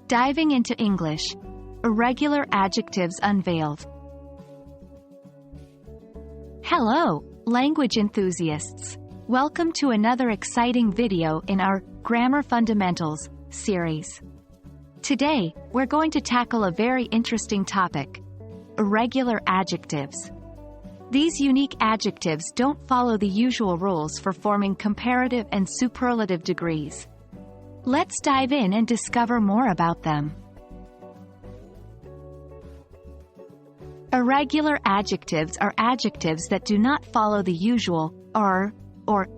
Diving into English. Irregular Adjectives Unveiled. Hello, language enthusiasts. Welcome to another exciting video in our Grammar Fundamentals series. Today, we're going to tackle a very interesting topic: irregular adjectives. These unique adjectives don't follow the usual rules for forming comparative and superlative degrees. Let's dive in and discover more about them. Irregular adjectives are adjectives that do not follow the usual or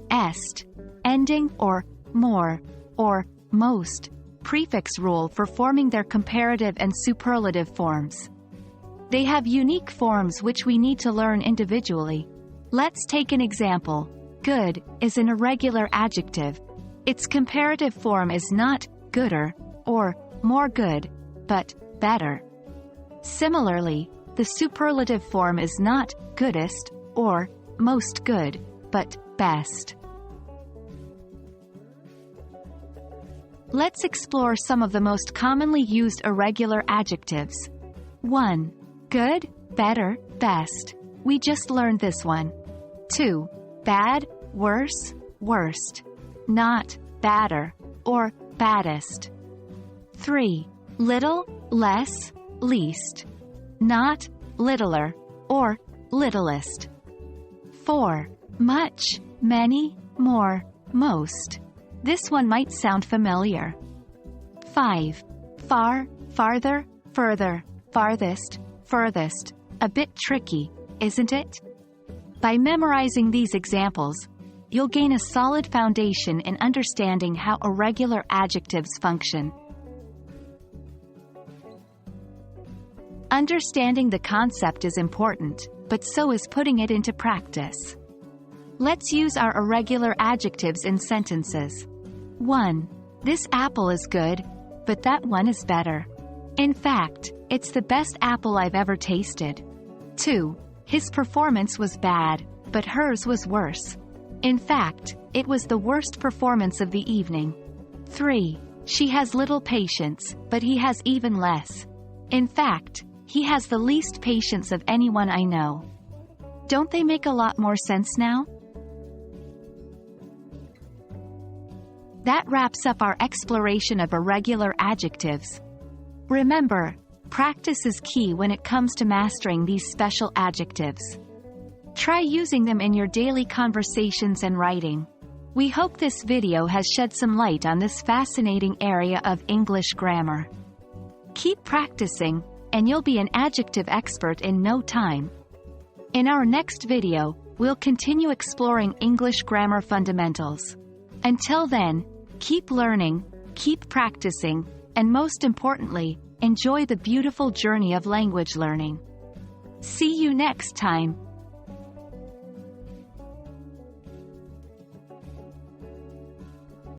est ending or more or most prefix rule for forming their comparative and superlative forms. They have unique forms which we need to learn individually. Let's take an example. Good is an irregular adjective. Its comparative form is not gooder or more good, but better. Similarly, the superlative form is not goodest or most good, but best. Let's explore some of the most commonly used irregular adjectives. 1. Good, better, best. We just learned this one. 2. Bad, worse, worst. Not, badder, or baddest. 3. Little, less, least. Not, littler, or littlest. 4. Much, many, more, most. This one might sound familiar. 5. Far, farther, further, farthest, furthest. A bit tricky, isn't it? By memorizing these examples, you'll gain a solid foundation in understanding how irregular adjectives function. Understanding the concept is important, but so is putting it into practice. Let's use our irregular adjectives in sentences. 1. This apple is good, but that one is better. In fact, it's the best apple I've ever tasted. 2. His performance was bad, but hers was worse. In fact, it was the worst performance of the evening. 3. She has little patience, but he has even less. In fact, he has the least patience of anyone I know. Don't they make a lot more sense now? That wraps up our exploration of irregular adjectives. Remember, practice is key when it comes to mastering these special adjectives. Try using them in your daily conversations and writing. We hope this video has shed some light on this fascinating area of English grammar. Keep practicing, and you'll be an adjective expert in no time. In our next video, we'll continue exploring English grammar fundamentals. Until then, keep learning, keep practicing, and most importantly, enjoy the beautiful journey of language learning. See you next time.